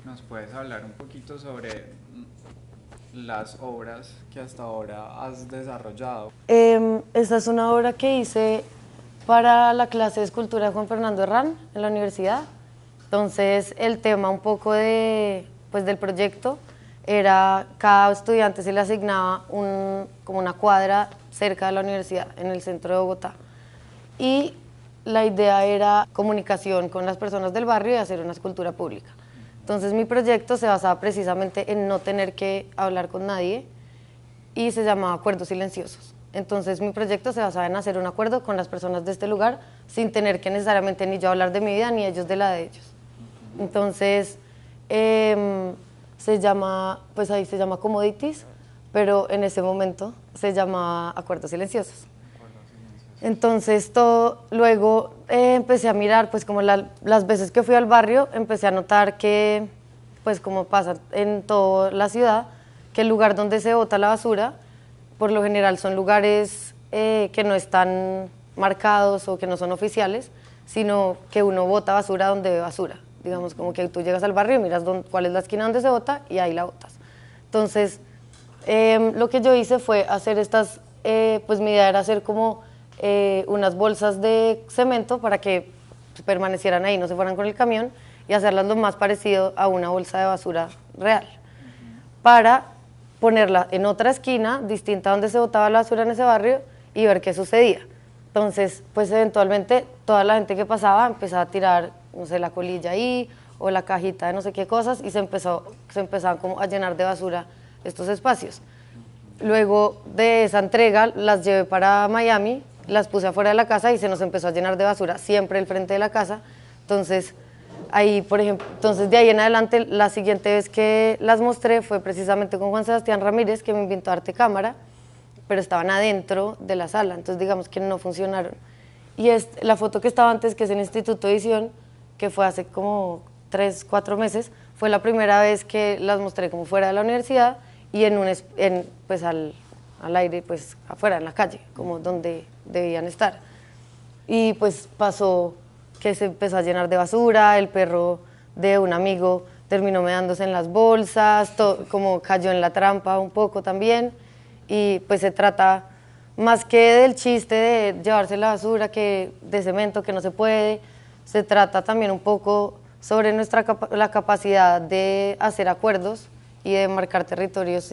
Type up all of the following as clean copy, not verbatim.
¿Nos puedes hablar un poquito sobre las obras que hasta ahora has desarrollado? Esta es una obra que hice para la clase de escultura de Juan Fernando Herrán en la universidad. Entonces, el tema un poco pues, del proyecto era cada estudiante se le asignaba como una cuadra cerca de la universidad, en el centro de Bogotá. Y la idea era comunicación con las personas del barrio y hacer una escultura pública. Entonces, mi proyecto se basaba precisamente en no tener que hablar con nadie y se llamaba Acuerdos Silenciosos. Entonces mi proyecto se basaba en hacer un acuerdo con las personas de este lugar sin tener que necesariamente ni yo hablar de mi vida ni ellos de la de ellos. Entonces se llama, pues ahí se llama Commodities, pero en ese momento se llama Acuerdos Silenciosos. Entonces luego empecé a mirar, pues como las veces que fui al barrio, empecé a notar que, pues como pasa en toda la ciudad, que el lugar donde se bota la basura, por lo general son lugares que no están marcados o que no son oficiales, sino que uno bota basura donde ve basura. Digamos, como que tú llegas al barrio y miras cuál es la esquina donde se bota y ahí la botas. Entonces, lo que yo hice fue hacer pues mi idea era hacer como unas bolsas de cemento para que permanecieran ahí, no se fueran con el camión, y hacerlas lo más parecido a una bolsa de basura real, para ponerla en otra esquina distinta donde se botaba la basura en ese barrio y ver qué sucedía. Entonces, pues eventualmente toda la gente que pasaba empezaba a tirar, no sé, la colilla ahí o la cajita de no sé qué cosas y se empezaban como a llenar de basura estos espacios. Luego de esa entrega las llevé para Miami, las puse afuera de la casa y se nos empezó a llenar de basura siempre el frente de la casa. Entonces, ahí, por ejemplo, entonces de ahí en adelante, la siguiente vez que las mostré fue precisamente con Juan Sebastián Ramírez, que me invitó a Arte Cámara, pero estaban adentro de la sala, entonces digamos que no funcionaron. Y la foto que estaba antes, que es en Instituto de Edición, que fue hace como 3, 4 meses, fue la primera vez que las mostré como fuera de la universidad y pues al aire, pues afuera, en la calle, como donde debían estar. Y pues pasó que se empezó a llenar de basura, el perro de un amigo terminó meándose en las bolsas, como cayó en la trampa un poco también. Y pues se trata más que del chiste de llevarse la basura, que de cemento, que no se puede, se trata también un poco sobre la capacidad de hacer acuerdos y de marcar territorios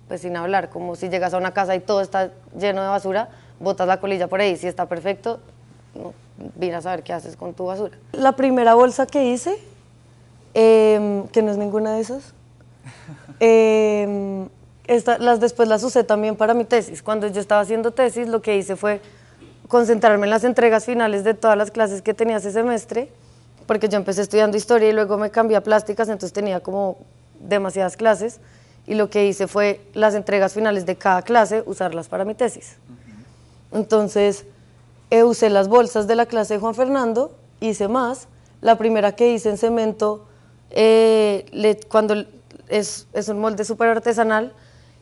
pues sin hablar, como si llegas a una casa y todo está lleno de basura, botas la colilla por ahí, si está perfecto, no, mira a saber qué haces con tu basura. La primera bolsa que hice, que no es ninguna de esas, después las usé también para mi tesis. Cuando yo estaba haciendo tesis, lo que hice fue concentrarme en las entregas finales de todas las clases que tenía ese semestre, porque yo empecé estudiando historia y luego me cambié a plásticas, entonces tenía como demasiadas clases, y lo que hice fue las entregas finales de cada clase, usarlas para mi tesis. Entonces, usé las bolsas de la clase de Juan Fernando, hice más. La primera que hice en cemento, cuando es un molde súper artesanal,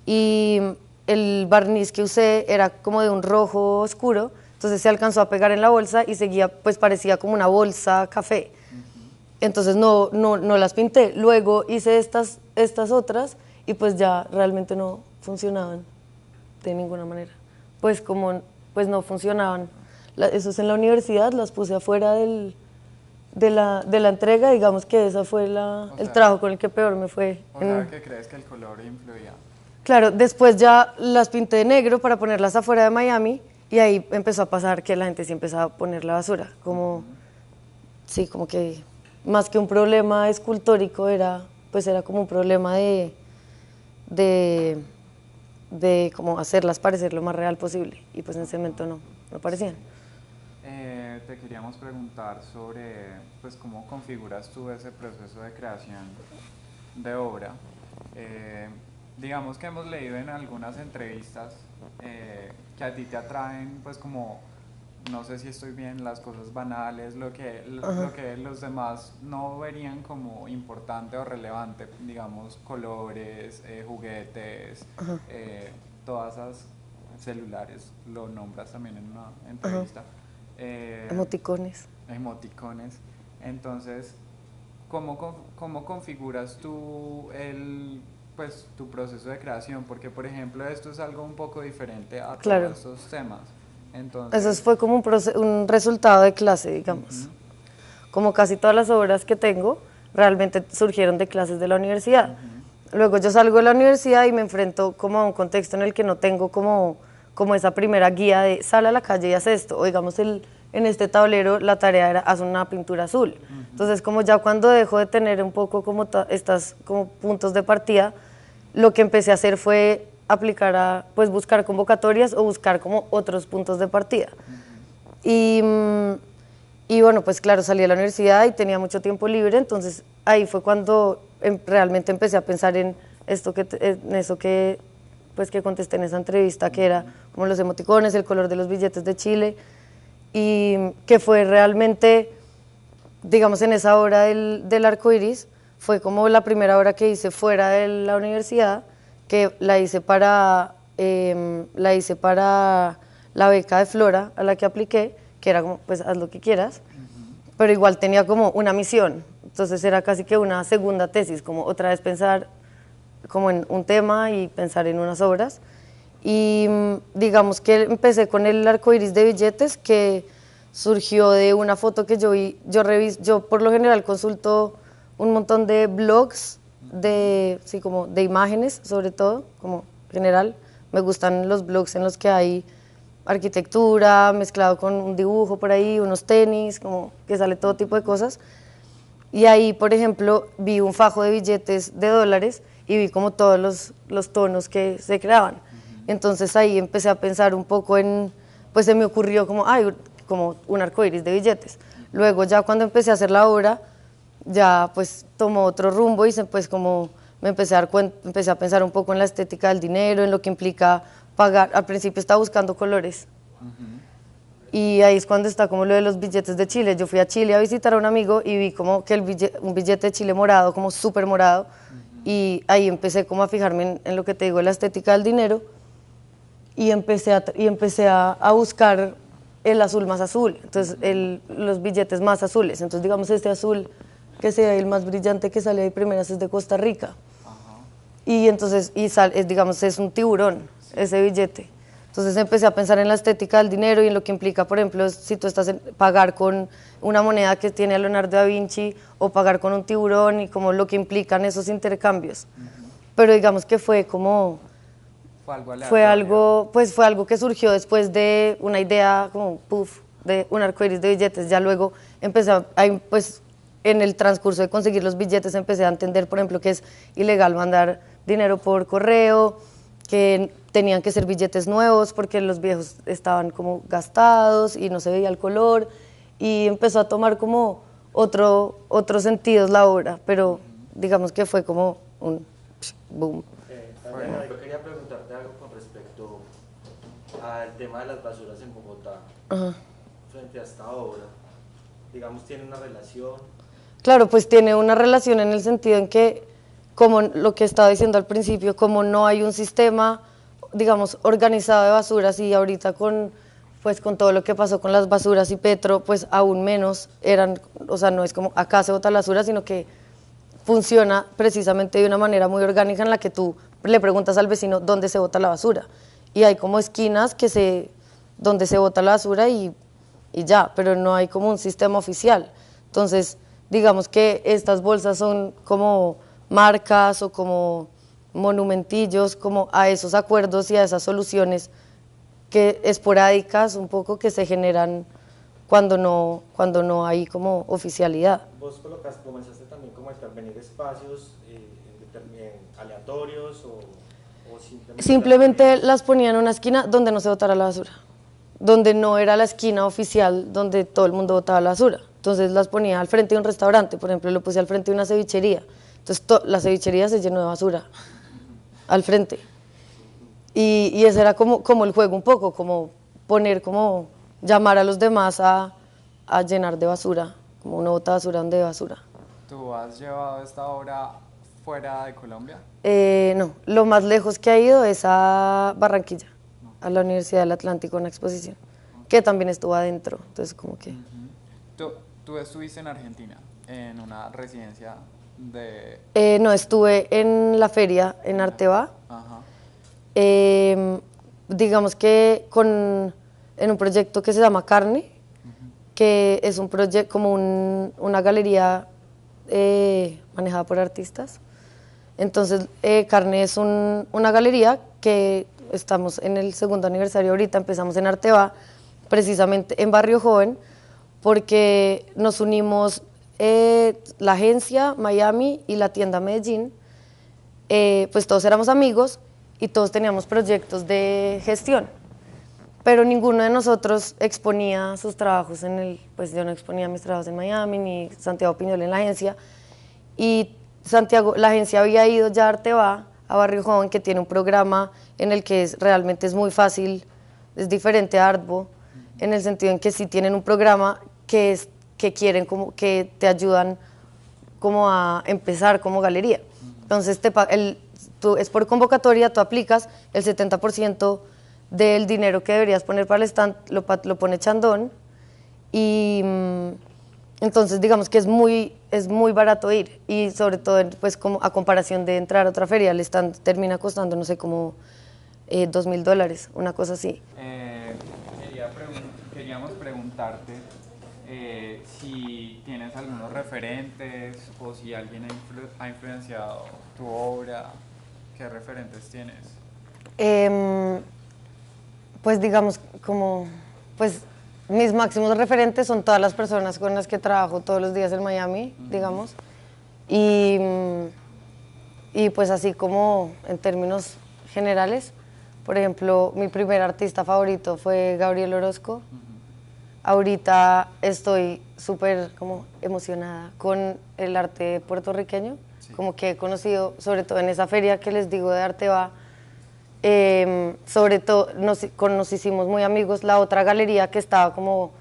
y el barniz que usé era como de un rojo oscuro, entonces se alcanzó a pegar en la bolsa y seguía, pues parecía como una bolsa café. Entonces no las pinté. Luego hice estas otras y pues ya realmente no funcionaban de ninguna manera. Pues pues no funcionaban. Eso es en la universidad, las puse afuera de la entrega, digamos que esa fue el trabajo con el que peor me fue. O sea, que crees que el color influía. Claro, después ya las pinté de negro para ponerlas afuera de Miami y ahí empezó a pasar que la gente sí empezaba a poner la basura, sí, como que más que un problema escultórico pues era como un problema de, de como hacerlas parecer lo más real posible y pues en cemento no parecían. Te queríamos preguntar sobre pues, cómo configuras tú ese proceso de creación de obra. Eh, digamos que hemos leído en algunas entrevistas que a ti te atraen, pues como, no sé si estoy bien, las cosas banales, lo que los demás no verían como importante o relevante, digamos, colores, juguetes, todas esas celulares, lo nombras también en una entrevista. Emoticones. Emoticones. Entonces, ¿cómo configuras tú pues, tu proceso de creación? Porque, por ejemplo, esto es algo un poco diferente a Claro. todos estos temas. Eso Entonces, fue como un resultado de clase, digamos. Como casi todas las obras que tengo, realmente surgieron de clases de la universidad. Luego yo salgo de la universidad y me enfrento como a un contexto en el que no tengo como esa primera guía de sal a la calle y haz esto. O digamos, en este tablero la tarea era haz una pintura azul. Entonces, como ya cuando dejo de tener un poco como estas como puntos de partida, lo que empecé a hacer fue aplicar pues buscar convocatorias o buscar como otros puntos de partida. Y, y bueno, pues claro, salí de la universidad y tenía mucho tiempo libre, entonces ahí fue cuando realmente empecé a pensar en esto en eso que pues que contesté en esa entrevista, que era como los emoticones, el color de los billetes de Chile, y que fue realmente, digamos, en esa obra del arco iris, fue como la primera obra que hice fuera de la universidad, que la hice para la beca de Flora a la que apliqué, que era como, pues haz lo que quieras, pero igual tenía como una misión, entonces era casi que una segunda tesis, como otra vez pensar como en un tema y pensar en unas obras. Y digamos que empecé con el arco iris de billetes, que surgió de una foto que yo vi. Yo por lo general consulto un montón de blogs, sí, como de imágenes, sobre todo, como general. Me gustan los blogs en los que hay arquitectura mezclado con un dibujo por ahí, unos tenis, como que sale todo tipo de cosas. Y ahí, por ejemplo, vi un fajo de billetes de dólares y vi como todos los tonos que se creaban. Entonces ahí empecé a pensar un poco pues se me ocurrió como, ay, como un arcoíris de billetes. Luego ya cuando empecé a hacer la obra, ya pues tomó otro rumbo y pues como me empecé a pensar un poco en la estética del dinero, en lo que implica pagar. Al principio estaba buscando colores. Y ahí es cuando está como lo de los billetes de Chile. Yo fui a Chile a visitar a un amigo y vi como que un billete de Chile morado, como súper morado, y ahí empecé como a fijarme en lo que te digo, la estética del dinero, y empecé a buscar el azul más azul, entonces los billetes más azules. Entonces digamos este azul que sea el más brillante que sale de primeras es de Costa Rica. Y entonces, digamos, es un tiburón ese billete. Entonces empecé a pensar en la estética del dinero y en lo que implica, por ejemplo, si tú estás pagar con una moneda que tiene a Leonardo da Vinci o pagar con un tiburón, y como lo que implican esos intercambios. Pero digamos que fue como, fue algo aleatorio. fue algo que surgió después de una idea como puff, de un arcoíris de billetes. Ya luego pues en el transcurso de conseguir los billetes empecé a entender, por ejemplo, que es ilegal mandar dinero por correo, que tenían que ser billetes nuevos porque los viejos estaban como gastados y no se veía el color, y empezó a tomar como otros sentidos la obra, pero digamos que fue como un boom. Tatiana, yo quería preguntarte algo con respecto al tema de las basuras en Bogotá. Frente a esta obra, digamos, ¿tiene una relación? Claro, pues tiene una relación en el sentido en que, como lo que estaba diciendo al principio, como no hay un sistema, digamos, organizado de basuras, y ahorita pues con todo lo que pasó con las basuras y Petro, pues aún menos o sea, no es como acá se bota la basura, sino que funciona precisamente de una manera muy orgánica en la que tú le preguntas al vecino dónde se bota la basura. Y hay como esquinas donde se bota la basura y ya, pero no hay como un sistema oficial. Entonces, digamos que estas bolsas son como marcas o como monumentillos, como a esos acuerdos y a esas soluciones que esporádicas un poco que se generan cuando no hay como oficialidad. Vos comenzaste también como a intervenir espacios aleatorios o simplemente las ponía en una esquina donde no se botara la basura, donde no era la esquina oficial donde todo el mundo botaba la basura. Entonces las ponía al frente de un restaurante, por ejemplo, lo puse al frente de una cevichería. Entonces la cevichería se llenó de basura al frente. Y ese era como el juego un poco, como llamar a los demás a llenar de basura, como una bota de basura donde hay basura. ¿Tú has llevado esta obra fuera de Colombia? No, lo más lejos que ha ido es a Barranquilla, a la Universidad del Atlántico, una exposición, que también estuvo adentro, entonces como que... Tú estuviste en Argentina. en una residencia de... No, estuve en la feria en Arteba. Ajá. Digamos que en un proyecto que se llama Carne, que es un proyecto como una galería manejada por artistas. Entonces, Carne es una galería que estamos en el segundo aniversario ahorita, empezamos en Arteba, precisamente en Barrio Joven, porque nos unimos la agencia Miami y la tienda Medellín, pues todos éramos amigos y todos teníamos proyectos de gestión, pero ninguno de nosotros exponía sus trabajos pues yo no exponía mis trabajos en Miami, ni Santiago Piñol en la agencia, y la agencia había ido ya a Arteba, a Barrio Joven, que tiene un programa en el que realmente es muy fácil, es diferente a Artbo, en el sentido en que sí tienen un programa que quieren como que te ayudan como a empezar como galería. Entonces es por convocatoria, tú aplicas, el 70% del dinero que deberías poner para el stand lo pone Chandón, y entonces digamos que es muy barato ir, y sobre todo pues como a comparación de entrar a otra feria, el stand termina costando, no sé, como $2,000, una cosa así. Queríamos preguntarte si tienes algunos referentes o si alguien ha influenciado tu obra. ¿Qué referentes tienes? Pues digamos pues mis máximos referentes son todas las personas con las que trabajo todos los días en Miami, digamos, y pues así como en términos generales, por ejemplo, mi primer artista favorito fue Gabriel Orozco. Ahorita estoy súper como emocionada con el arte puertorriqueño, como que he conocido, sobre todo en esa feria que les digo de Arteba, sobre todo nos hicimos muy amigos. La otra galería que estaba como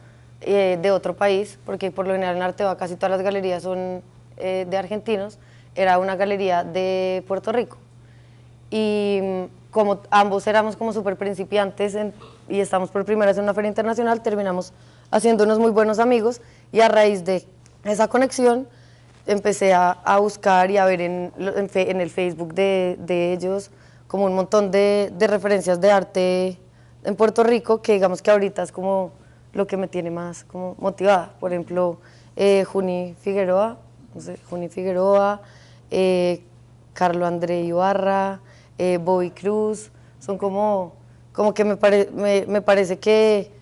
de otro país, porque por lo general en Arteba casi todas las galerías son de argentinos, era una galería de Puerto Rico. Y como ambos éramos como súper principiantes y estamos por primera vez en una feria internacional, terminamos haciéndonos muy buenos amigos, y a raíz de esa conexión empecé a buscar y a ver en el Facebook de ellos como un montón de referencias de arte en Puerto Rico, que digamos que ahorita es como lo que me tiene más como motivada. Por ejemplo, Juni Figueroa, no sé, Carlo André Ibarra, Bobby Cruz, son como que me parece que,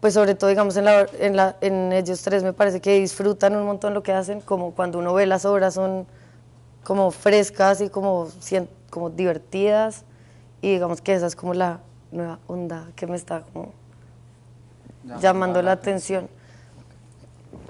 pues sobre todo digamos en ellos tres, me parece que disfrutan un montón lo que hacen, como cuando uno ve las obras son como frescas y como divertidas, y digamos que esa es como la nueva onda que me está como llamando la atención.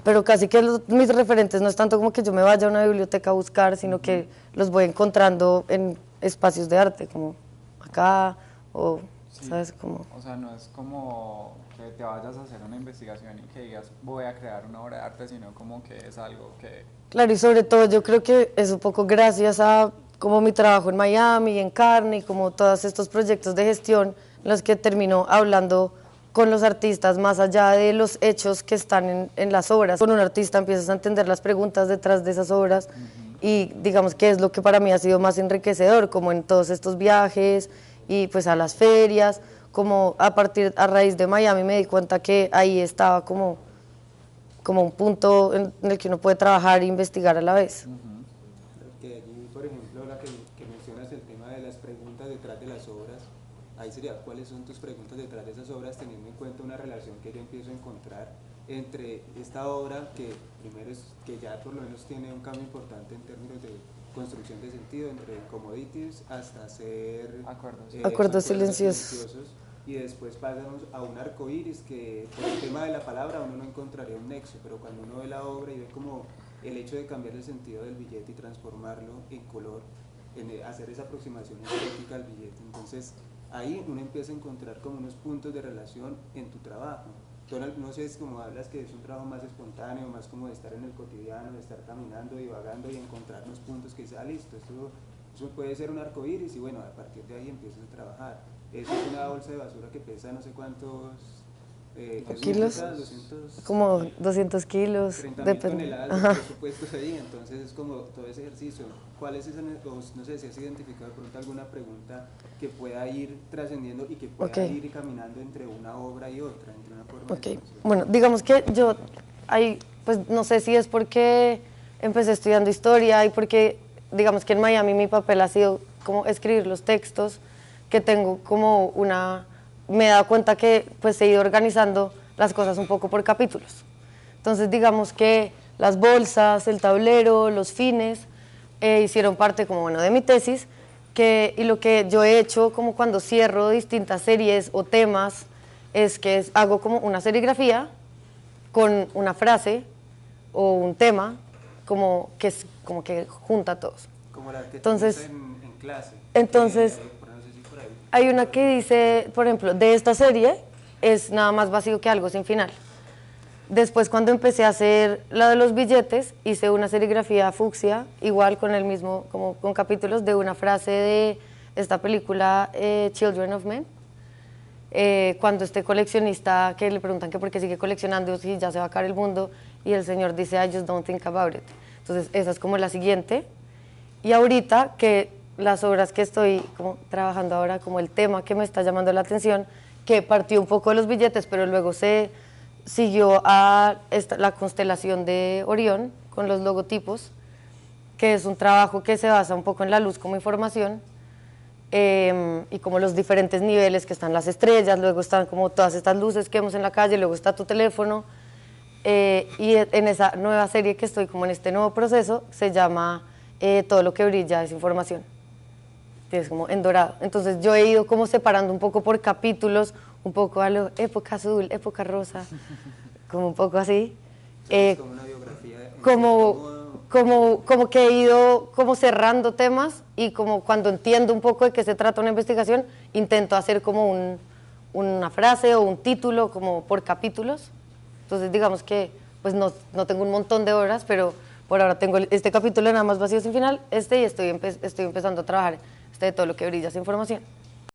Pero casi que mis referentes no es tanto como que yo me vaya a una biblioteca a buscar, sino que los voy encontrando en espacios de arte, como acá, o, sí, ¿sabes? Como... O sea, no es como que te vayas a hacer una investigación y que digas, voy a crear una obra de arte, sino como que es algo que... Claro, y sobre todo yo creo que es un poco gracias a como mi trabajo en Miami, en Carne, y como todos estos proyectos de gestión, en los que termino hablando con los artistas más allá de los hechos que están en las obras. Con un artista empiezas a entender las preguntas detrás de esas obras, y digamos que es lo que para mí ha sido más enriquecedor, como en todos estos viajes y pues a las ferias, como a raíz de Miami me di cuenta que ahí estaba como un punto en el que uno puede trabajar e investigar a la vez. Que allí, por ejemplo, que mencionas el tema de las preguntas detrás de las obras, ahí sería, ¿cuáles son tus preguntas detrás de esas obras, teniendo en cuenta una relación que yo empiezo a encontrar entre esta obra, que primero es que ya por lo menos tiene un cambio importante en términos de construcción de sentido, entre commodities hasta hacer acuerdos silenciosos, y después pasamos a un arco iris que por el tema de la palabra uno no encontraría un nexo, pero cuando uno ve la obra y ve como el hecho de cambiar el sentido del billete y transformarlo en color, hacer esa aproximación estética al billete, entonces ahí uno empieza a encontrar como unos puntos de relación en tu trabajo. No sé, es como hablas que es un trabajo más espontáneo, más como de estar en el cotidiano, de estar caminando, divagando y encontrar los puntos que dice, listo, eso puede ser un arco iris, y bueno, a partir de ahí empiezas a trabajar. Eso es una bolsa de basura que pesa no sé cuántos ¿Kilos? 200, Como 200 kilos, 30.000 depende. toneladas de presupuestos ahí, entonces es como todo ese ejercicio. ¿Cuál es esa, no sé si has identificado de pronto alguna pregunta que pueda ir trascendiendo y que pueda ir caminando entre una obra y otra, entre una forma de expresión? Bueno, digamos que yo, pues no sé si es porque empecé estudiando historia y porque, digamos que en Miami mi papel ha sido como escribir los textos, que tengo como me he dado cuenta que pues he ido organizando las cosas un poco por capítulos. Entonces digamos que las bolsas, el tablero, los fines hicieron parte como bueno de mi tesis, y lo que yo he hecho como cuando cierro distintas series o temas es que hago como una serigrafía con una frase o un tema como que junta a todos. Como la que entonces, en clase. Entonces, hay una que dice, por ejemplo, de esta serie es nada más vacío que algo sin final. Después, cuando empecé a hacer la de los billetes, hice una serigrafía fucsia, igual con el mismo, como con capítulos de una frase de esta película Children of Men. Cuando este coleccionista, que le preguntan que por qué sigue coleccionando si ya se va a acabar el mundo, y el señor dice, I just don't think about it. Entonces, esa es como la siguiente. Y ahorita, que las obras que estoy como trabajando ahora, como el tema que me está llamando la atención, que partió un poco de los billetes, pero luego se siguió a la constelación de Orión con los logotipos, que es un trabajo que se basa un poco en la luz como información, y como los diferentes niveles, que están las estrellas, luego están como todas estas luces que vemos en la calle, luego está tu teléfono, y en esa nueva serie que estoy como en este nuevo proceso, se llama Todo lo que brilla es información, que es como en dorado. Entonces yo he ido como separando un poco por capítulos, un poco a la época azul, época rosa, como un poco así. Como una biografía. Como que he ido como cerrando temas, y como cuando entiendo un poco de qué se trata una investigación, intento hacer como una frase o un título como por capítulos. Entonces digamos que pues no tengo un montón de horas, pero por ahora tengo este capítulo nada más vacío sin final, y estoy empezando a trabajar de todo lo que brilla esa información.